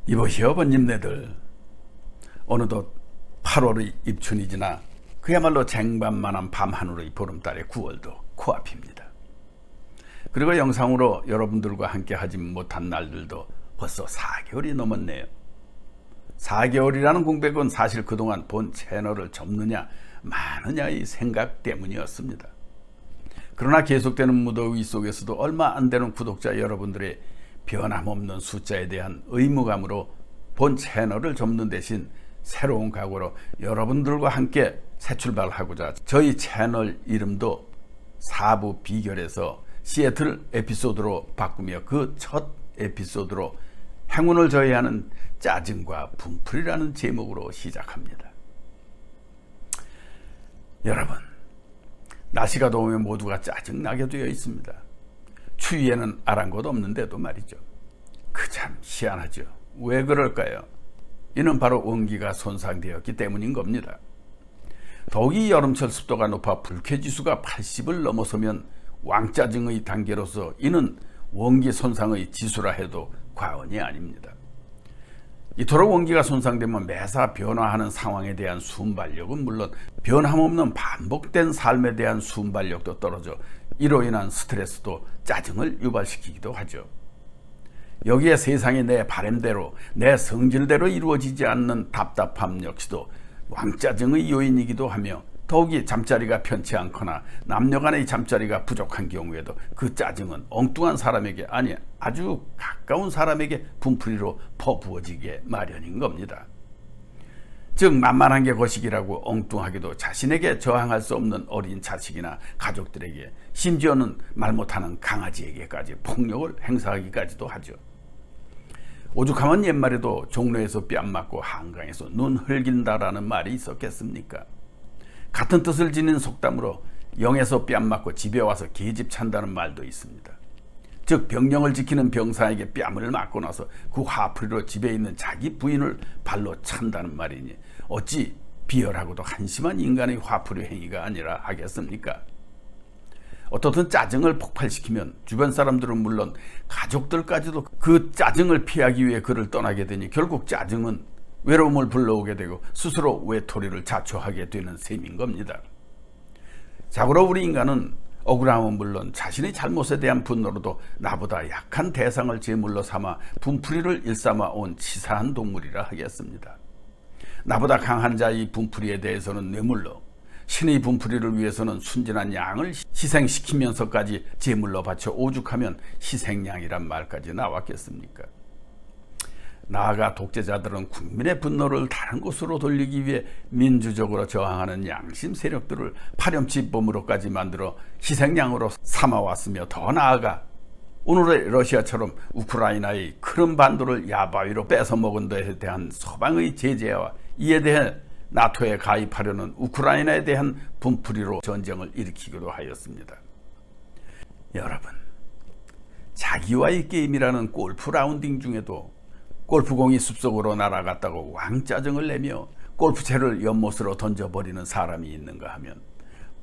이보시오 번님네들, 어느덧 8월의 입춘이 지나 그야말로 쟁반만한 밤하늘의 보름달의 9월도 코앞입니다. 그리고 영상으로 여러분들과 함께 하지 못한 날들도 벌써 4개월이 넘었네요. 4개월이라는 공백은 사실 그동안 본 채널을 접느냐 마느냐의 생각 때문이었습니다. 그러나 계속되는 무더위 속에서도 얼마 안 되는 구독자 여러분들의 변함없는 숫자에 대한 의무감으로 본 채널을 접는 대신 새로운 각오로 여러분들과 함께 새 출발하고자 저희 채널 이름도 사부 비결에서 시애틀 에피소드로 바꾸며 그 첫 에피소드로 행운을 저해하는 짜증과 분풀이라는 제목으로 시작합니다. 여러분, 날씨가 더우면 모두가 짜증나게 되어 있습니다. 추위에는 아랑곳 없는데도 말이죠. 그 참 희한하죠. 왜 그럴까요? 이는 바로 원기가 손상되었기 때문인 겁니다. 더욱이 여름철 습도가 높아 불쾌지수가 80을 넘어서면 왕짜증의 단계로서 이는 원기 손상의 지수라 해도 과언이 아닙니다. 이토록 원기가 손상되면 매사 변화하는 상황에 대한 순발력은 물론 변함없는 반복된 삶에 대한 순발력도 떨어져 이로 인한 스트레스도 짜증을 유발시키기도 하죠. 여기에 세상이 내 바람대로 내 성질대로 이루어지지 않는 답답함 역시도 왕짜증의 요인이기도 하며 더욱이 잠자리가 편치 않거나 남녀간의 잠자리가 부족한 경우에도 그 짜증은 엉뚱한 사람에게 아니 아주 가까운 사람에게 분풀이로 퍼부어지게 마련인 겁니다. 즉 만만한 게 거식이라고 엉뚱하게도 자신에게 저항할 수 없는 어린 자식이나 가족들에게 심지어는 말 못하는 강아지에게까지 폭력을 행사하기까지도 하죠. 오죽하면 옛말에도 종로에서 뺨 맞고 한강에서 눈 흘긴다라는 말이 있었겠습니까? 같은 뜻을 지닌 속담으로 영에서 뺨 맞고 집에 와서 계집 찬다는 말도 있습니다. 즉 병령을 지키는 병사에게 뺨을 맞고 나서 그 화풀이로 집에 있는 자기 부인을 발로 찬다는 말이니 어찌 비열하고도 한심한 인간의 화풀이 행위가 아니라 하겠습니까? 어떻든 짜증을 폭발시키면 주변 사람들은 물론 가족들까지도 그 짜증을 피하기 위해 그를 떠나게 되니 결국 짜증은 외로움을 불러오게 되고 스스로 외톨이를 자초하게 되는 셈인 겁니다. 자고로 우리 인간은 억울함은 물론 자신의 잘못에 대한 분노로도 나보다 약한 대상을 제물로 삼아 분풀이를 일삼아 온 치사한 동물이라 하겠습니다. 나보다 강한 자의 분풀이에 대해서는 뇌물로, 신의 분풀이를 위해서는 순진한 양을 희생시키면서까지 제물로 바쳐 오죽하면 희생양이란 말까지 나왔겠습니까? 나아가 독재자들은 국민의 분노를 다른 곳으로 돌리기 위해 민주적으로 저항하는 양심 세력들을 파렴치범으로까지 만들어 희생양으로 삼아왔으며 더 나아가 오늘의 러시아처럼 우크라이나의 크림반도를 야바위로 뺏어먹은 데에 대한 서방의 제재와 이에 대해 나토에 가입하려는 우크라이나에 대한 분풀이로 전쟁을 일으키기도 하였습니다. 여러분, 자기와의 게임이라는 골프 라운딩 중에도 골프공이 숲속으로 날아갔다고 왕짜증을 내며 골프채를 연못으로 던져버리는 사람이 있는가 하면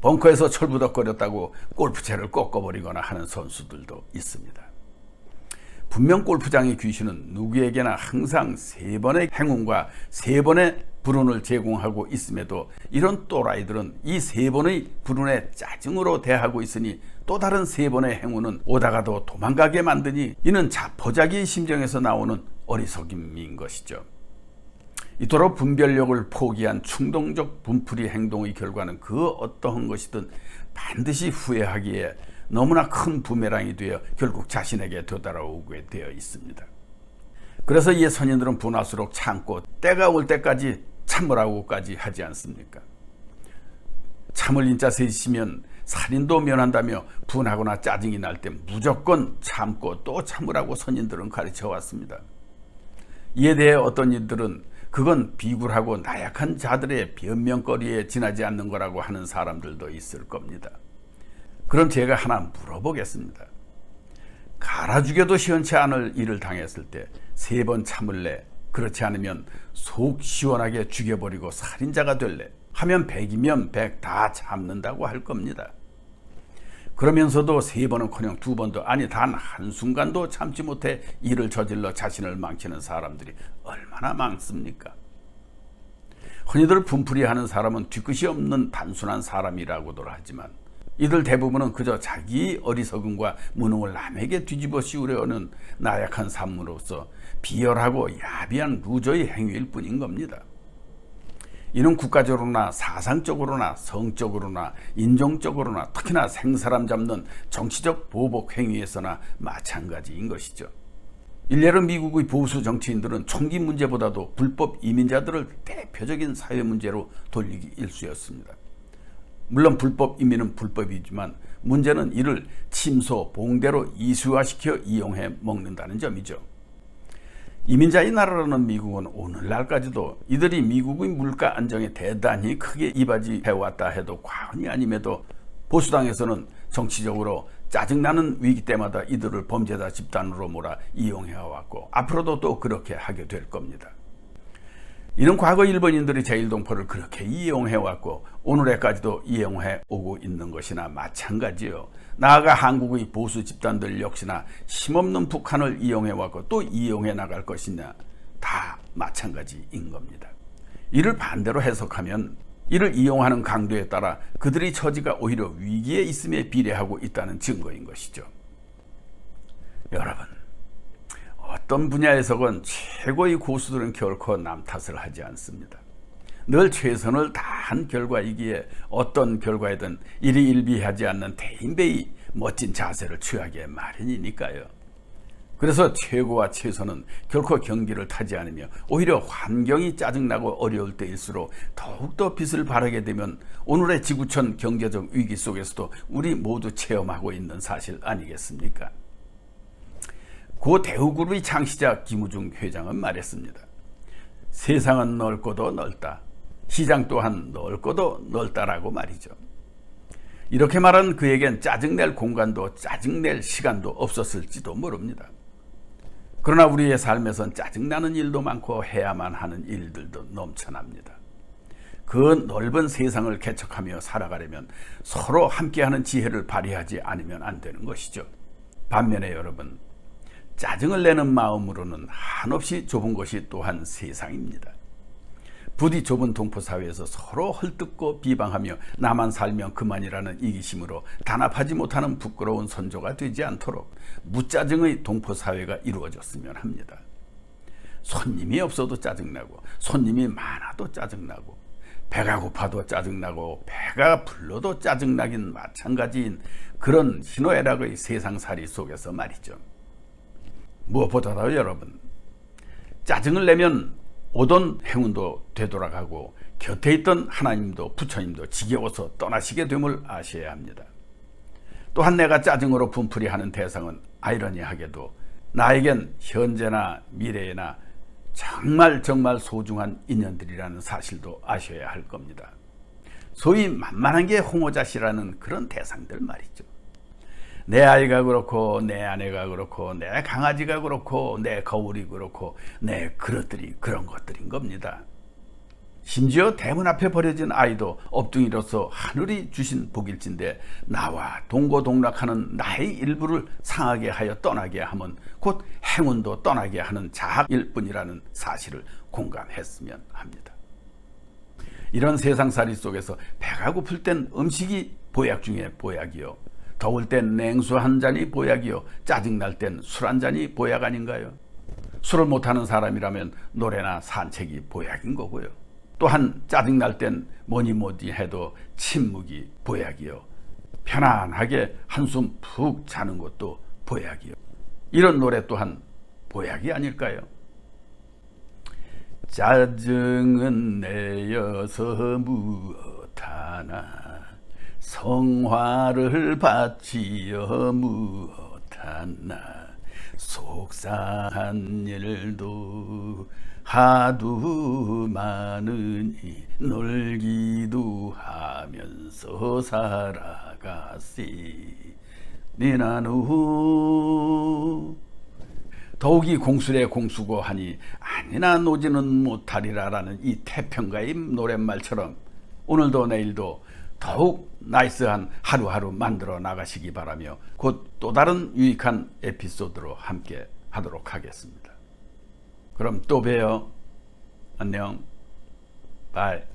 벙커에서 철부덕거렸다고 골프채를 꺾어버리거나 하는 선수들도 있습니다. 분명 골프장의 귀신은 누구에게나 항상 3번의 행운과 3번의 불운을 제공하고 있음에도 이런 또라이들은 이 3번의 불운에 짜증으로 대하고 있으니 또 다른 3번의 행운은 오다가도 도망가게 만드니 이는 자포자기의 심정에서 나오는 어리석임인 것이죠. 이토록 분별력을 포기한 충동적 분풀이 행동의 결과는 그 어떠한 것이든 반드시 후회하기에 너무나 큰 부메랑이 되어 결국 자신에게 되돌아오게 되어 있습니다. 그래서 이 선인들은 분할수록 참고 때가 올 때까지 참으라고까지 하지 않습니까? 참을 인자 셋이면 살인도 면한다며 분하거나 짜증이 날 때 무조건 참고 또 참으라고 선인들은 가르쳐 왔습니다. 이에 대해 어떤 이들은 그건 비굴하고 나약한 자들의 변명거리에 지나지 않는 거라고 하는 사람들도 있을 겁니다. 그럼 제가 하나 물어보겠습니다. 갈아 죽여도 시원치 않을 일을 당했을 때 3번 참을래? 그렇지 않으면 속 시원하게 죽여버리고 살인자가 될래? 하면 100이면 100 다 참는다고 할 겁니다. 그러면서도 3번은커녕 2번도 아니 단 한순간도 참지 못해 일을 저질러 자신을 망치는 사람들이 얼마나 많습니까? 흔히들 분풀이하는 사람은 뒤끝이 없는 단순한 사람이라고들 하지만 이들 대부분은 그저 자기 어리석음과 무능을 남에게 뒤집어 씌우려는 나약한 산물로서 비열하고 야비한 루저의 행위일 뿐인 겁니다. 이는 국가적으로나 사상적으로나 성적으로나 인종적으로나 특히나 생사람 잡는 정치적 보복 행위에서나 마찬가지인 것이죠. 일례로 미국의 보수 정치인들은 총기 문제보다도 불법 이민자들을 대표적인 사회 문제로 돌리기 일쑤였습니다. 물론 불법 이민은 불법이지만 문제는 이를 침소, 봉대로 이수화시켜 이용해 먹는다는 점이죠. 이민자의 나라라는 미국은 오늘날까지도 이들이 미국의 물가 안정에 대단히 크게 이바지해왔다 해도 과언이 아님에도 보수당에서는 정치적으로 짜증나는 위기 때마다 이들을 범죄자 집단으로 몰아 이용해왔고 앞으로도 또 그렇게 하게 될 겁니다. 이는 과거 일본인들이 제1동포를 그렇게 이용해왔고 오늘에까지도 이용해오고 있는 것이나 마찬가지요. 나아가 한국의 보수 집단들 역시나 힘없는 북한을 이용해왔고 또 이용해 나갈 것이냐 다 마찬가지인 겁니다. 이를 반대로 해석하면 이를 이용하는 강도에 따라 그들의 처지가 오히려 위기에 있음에 비례하고 있다는 증거인 것이죠. 여러분, 어떤 분야에서건 최고의 고수들은 결코 남 탓을 하지 않습니다. 늘 최선을 다한 결과이기에 어떤 결과에든 일희일비하지 않는 대인배의 멋진 자세를 취하기에 마련이니까요. 그래서 최고와 최선은 결코 경기를 타지 않으며 오히려 환경이 짜증나고 어려울 때일수록 더욱더 빛을 발하게 되면 오늘의 지구촌 경제적 위기 속에서도 우리 모두 체험하고 있는 사실 아니겠습니까? 고 대우그룹의 창시자 김우중 회장은 말했습니다. 세상은 넓고도 넓다. 시장 또한 넓고도 넓다라고 말이죠. 이렇게 말한 그에겐 짜증낼 공간도 짜증낼 시간도 없었을지도 모릅니다. 그러나 우리의 삶에선 짜증나는 일도 많고 해야만 하는 일들도 넘쳐납니다. 그 넓은 세상을 개척하며 살아가려면 서로 함께하는 지혜를 발휘하지 않으면 안 되는 것이죠. 반면에 여러분, 짜증을 내는 마음으로는 한없이 좁은 것이 또한 세상입니다. 부디 좁은 동포사회에서 서로 헐뜯고 비방하며 나만 살면 그만이라는 이기심으로 단합하지 못하는 부끄러운 선조가 되지 않도록 무짜증의 동포사회가 이루어졌으면 합니다. 손님이 없어도 짜증나고 손님이 많아도 짜증나고 배가 고파도 짜증나고 배가 불러도 짜증나긴 마찬가지인 그런 희노애락의 세상살이 속에서 말이죠. 무엇보다도 여러분, 짜증을 내면 오던 행운도 되돌아가고 곁에 있던 하나님도 부처님도 지겨워서 떠나시게 됨을 아셔야 합니다. 또한 내가 짜증으로 분풀이하는 대상은 아이러니하게도 나에겐 현재나 미래나 정말 소중한 인연들이라는 사실도 아셔야 할 겁니다. 소위 만만한 게 홍어자시라는 그런 대상들 말이죠. 내 아이가 그렇고 내 아내가 그렇고 내 강아지가 그렇고 내 거울이 그렇고 내 그릇들이 그런 것들인 겁니다. 심지어 대문 앞에 버려진 아이도 업둥이로서 하늘이 주신 복일진데 나와 동고동락하는 나의 일부를 상하게 하여 떠나게 하면 곧 행운도 떠나게 하는 자학일 뿐이라는 사실을 공감했으면 합니다. 이런 세상살이 속에서 배가 고플 땐 음식이 보약 중에 보약이요, 더울 땐 냉수 한 잔이 보약이요, 짜증날 땐 술 한 잔이 보약 아닌가요? 술을 못하는 사람이라면 노래나 산책이 보약인 거고요. 또한 짜증날 땐 뭐니 해도 침묵이 보약이요, 편안하게 한숨 푹 자는 것도 보약이요. 이런 노래 또한 보약이 아닐까요? 짜증은 내어서 무엇하나 성화를 바치어 무엇하나 속상한 일도 하도 많으니 놀기도 하면서 살아가시 니나누. 더욱이 공술의 공수고 하니 아니나 노지는 못하리라라는 이 태평가의 노랫말처럼 오늘도 내일도 더욱 나이스한 하루하루 만들어 나가시기 바라며 곧 또 다른 유익한 에피소드로 함께 하도록 하겠습니다. 그럼 또 봬요. 안녕. 바이.